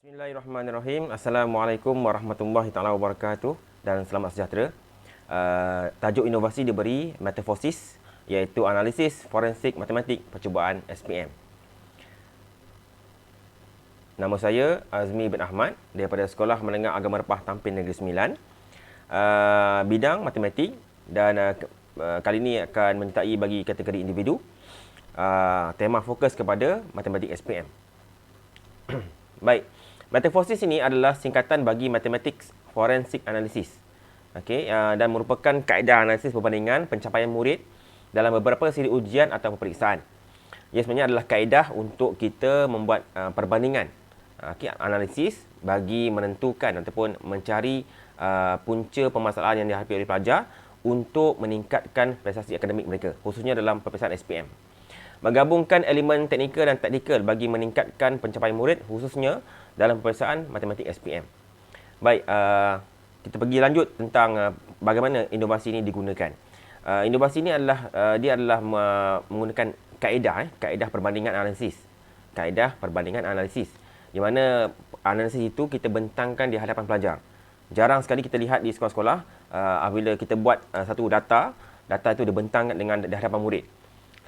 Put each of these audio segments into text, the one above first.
Bismillahirrahmanirrahim. Assalamualaikum warahmatullahi taala wabarakatuh dan selamat sejahtera. Tajuk inovasi diberi metaforsis, iaitu analisis forensik matematik percubaan SPM. Nama saya Azmi bin Ahmad daripada Sekolah Menengah Agama Repah Tampin Negeri Sembilan, bidang matematik, dan kali ini akan menyertai bagi kategori individu. Tema fokus kepada matematik SPM. Baik, metaforsis ini adalah singkatan bagi Mathematics Forensic Analysis. Dan merupakan kaedah analisis perbandingan pencapaian murid dalam beberapa siri ujian atau peperiksaan. Ia sebenarnya adalah kaedah untuk kita membuat perbandingan, analisis bagi menentukan ataupun mencari punca permasalahan yang dihadapi oleh pelajar untuk meningkatkan prestasi akademik mereka, khususnya dalam peperiksaan SPM. Menggabungkan elemen teknikal dan taktikal bagi meningkatkan pencapaian murid, khususnya dalam peperiksaan matematik SPM. Baik, kita pergi lanjut tentang bagaimana inovasi ini digunakan. Inovasi ini adalah menggunakan kaedah perbandingan analisis. Kaedah perbandingan analisis, di mana analisis itu kita bentangkan di hadapan pelajar. Jarang sekali kita lihat di sekolah-sekolah apabila kita buat satu data itu dibentangkan di hadapan murid.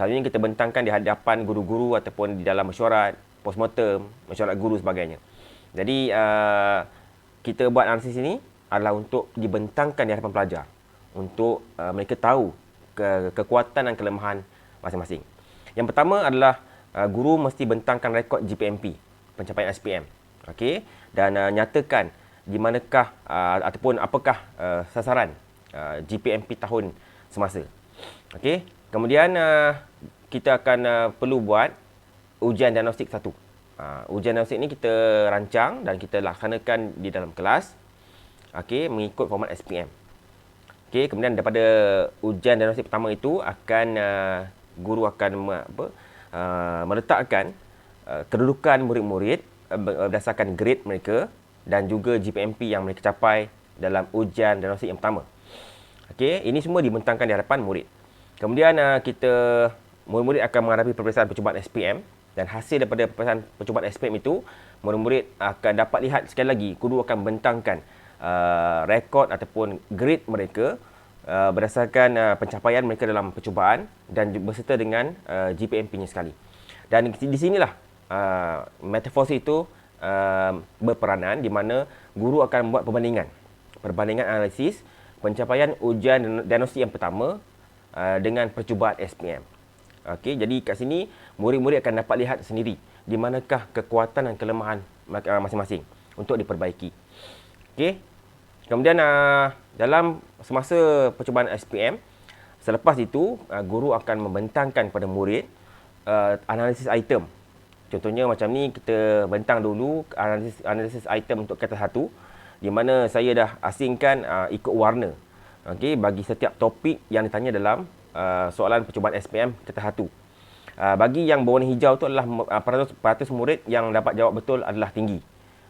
Selalunya kita bentangkan di hadapan guru-guru ataupun di dalam mesyuarat, postmortem, mesyuarat guru sebagainya. Jadi, kita buat analisis ini adalah untuk dibentangkan di hadapan pelajar, untuk mereka tahu kekuatan dan kelemahan masing-masing. Yang pertama adalah guru mesti bentangkan rekod GPMP, pencapaian SPM. Dan nyatakan di manakah ataupun apakah sasaran GPMP tahun semasa. Kemudian kita akan perlu buat ujian diagnostik satu. Ujian diagnostik ini kita rancang dan kita laksanakan di dalam kelas, mengikut format SPM. Kemudian daripada ujian diagnostik pertama itu guru akan meletakkan kedudukan murid-murid berdasarkan grade mereka dan juga GPMP yang mereka capai dalam ujian diagnostik yang pertama. Ini semua dibentangkan di hadapan murid. Kemudian murid-murid akan menghadapi peperiksaan percubaan SPM, dan hasil daripada peperiksaan percubaan SPM itu, murid-murid akan dapat lihat sekali lagi, guru akan bentangkan rekod ataupun grade mereka berdasarkan pencapaian mereka dalam percubaan dan berserta dengan GPMP-nya sekali. Dan di sinilah metaforsis itu berperanan, di mana guru akan membuat perbandingan analisis pencapaian ujian diagnostik yang pertama dengan percubaan SPM. Jadi kat sini murid-murid akan dapat lihat sendiri di manakah kekuatan dan kelemahan masing-masing untuk diperbaiki. Kemudian dalam semasa percubaan SPM, selepas itu guru akan membentangkan kepada murid analisis item. Contohnya macam ni, kita bentang dulu analisis item untuk kata satu, di mana saya dah asingkan ikut warna. Bagi setiap topik yang ditanya dalam soalan percubaan SPM kata satu. Bagi yang berwarna hijau tu adalah peratus murid yang dapat jawab betul adalah tinggi.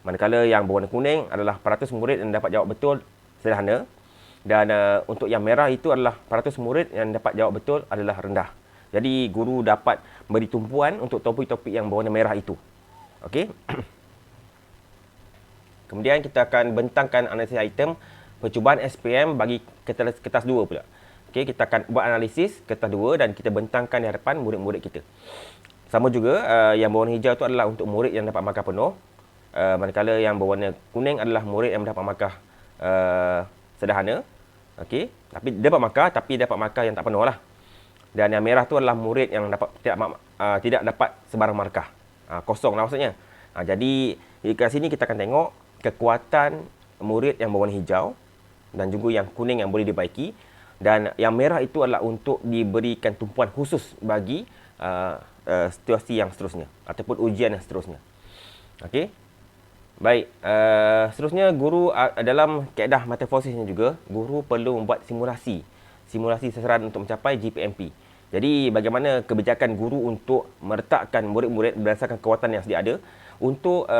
Manakala yang berwarna kuning adalah peratus murid yang dapat jawab betul sederhana. Dan untuk yang merah itu adalah peratus murid yang dapat jawab betul adalah rendah. Jadi guru dapat beri tumpuan untuk topik-topik yang berwarna merah itu. Kemudian kita akan bentangkan analisis item percubaan SPM bagi kertas 2 pula. Kita akan buat analisis kertas 2 dan kita bentangkan di hadapan murid-murid kita. Sama juga, yang berwarna hijau itu adalah untuk murid yang dapat markah penuh. Manakala yang berwarna kuning adalah murid yang mendapat markah sederhana. Tapi dapat markah yang tak penuh lah. Dan yang merah tu adalah murid yang tidak dapat sebarang markah. Kosong lah maksudnya. Jadi kat sini kita akan tengok kekuatan murid yang berwarna hijau dan juga yang kuning yang boleh dibaiki, dan yang merah itu adalah untuk diberikan tumpuan khusus bagi situasi yang seterusnya ataupun ujian yang seterusnya. Baik, seterusnya guru dalam kaedah metaforsis ini juga, guru perlu membuat simulasi sasaran untuk mencapai GPMP. Jadi bagaimana kebijakan guru untuk meletakkan murid-murid berdasarkan kekuatan yang sedia ada untuk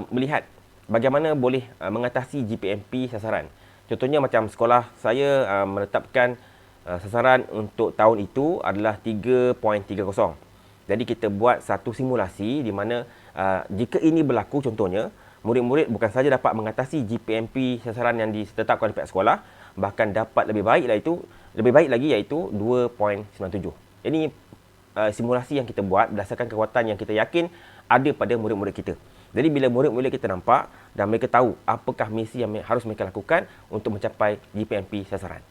melihat bagaimana boleh mengatasi GPMP sasaran. Contohnya macam sekolah saya menetapkan sasaran untuk tahun itu adalah 3.30. Jadi kita buat satu simulasi di mana jika ini berlaku, contohnya murid-murid bukan saja dapat mengatasi GPMP sasaran yang ditetapkan oleh pihak sekolah, bahkan dapat lebih baik lagi iaitu 2.97. Ini simulasi yang kita buat berdasarkan kekuatan yang kita yakin ada pada murid-murid kita. Jadi bila murid-murid kita nampak dan mereka tahu apakah misi yang harus mereka lakukan untuk mencapai GPMP sasaran.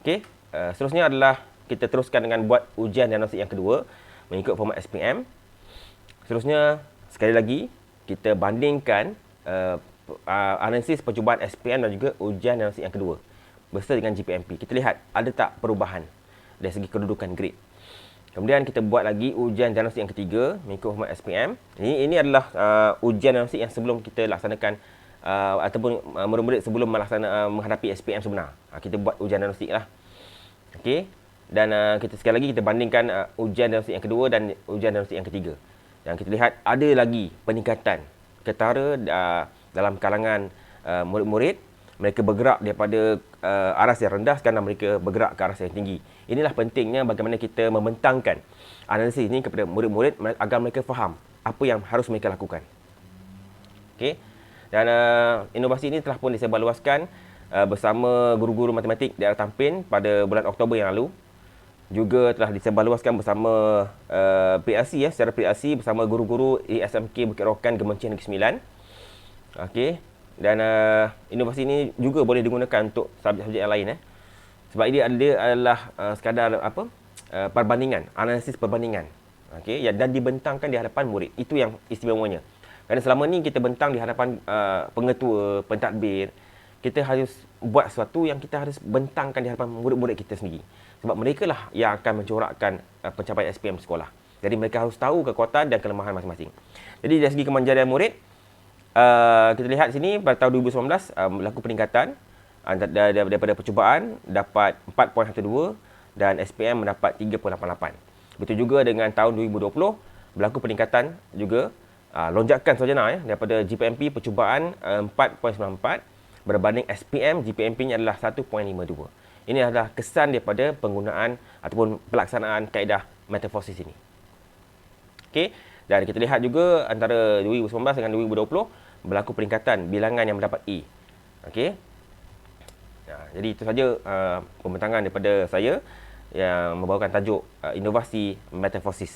Okey, seterusnya adalah kita teruskan dengan buat ujian diagnostik yang kedua mengikut format SPM. Seterusnya, sekali lagi, kita bandingkan analisis percubaan SPM dan juga ujian diagnostik yang kedua beserta dengan GPMP. Kita lihat ada tak perubahan dari segi kedudukan grade. Kemudian kita buat lagi ujian diagnostik yang ketiga mengikut format SPM. Ini adalah ujian diagnostik yang sebelum kita laksanakan ataupun murid-murid sebelum menghadapi SPM sebenar. Kita buat ujian diagnostik lah. Okey. Dan kita sekali lagi kita bandingkan ujian diagnostik yang kedua dan ujian diagnostik yang ketiga. Dan kita lihat ada lagi peningkatan ketara dalam kalangan murid-murid. Mereka bergerak daripada aras yang rendah sekarang mereka bergerak ke aras yang tinggi. Inilah pentingnya bagaimana kita membentangkan analisis ini kepada murid-murid agar mereka faham apa yang harus mereka lakukan. Okey. Dan inovasi ini telah pun disebarluaskan bersama guru-guru matematik daerah Tampin pada bulan Oktober yang lalu. Juga telah disebarluaskan bersama PRC secara PRC bersama guru-guru SMK Bukit Rokan Gemencian Negeri Sembilan. Okey. Dan inovasi ini juga boleh digunakan untuk subjek-subjek yang lain sebab ini adalah sekadar perbandingan, analisis perbandingan. Okey, dan dibentangkan di hadapan murid. Itu yang istimewanya. Kerana selama ni kita bentang di hadapan pengetua, pentadbir, kita harus buat sesuatu yang kita harus bentangkan di hadapan murid-murid kita sendiri. Sebab mereka lah yang akan mencorakkan pencapaian SPM sekolah. Jadi mereka harus tahu kekuatan dan kelemahan masing-masing. Jadi dari segi kemanjarian murid, kita lihat sini pada tahun 2019 berlaku peningkatan daripada percubaan dapat 4.12 dan SPM mendapat 3.88. Begitu juga dengan tahun 2020 berlaku peningkatan juga lonjakan sahaja daripada GPMP percubaan 4.94 berbanding SPM GPMP-nya adalah 1.52. Ini adalah kesan daripada penggunaan ataupun pelaksanaan kaedah metaforsis ini. Okey, dan kita lihat juga antara 2019 dengan 2020 berlaku peningkatan bilangan yang mendapat A. Okey. Jadi itu saja pembentangan daripada saya yang membawakan tajuk inovasi metaforsis.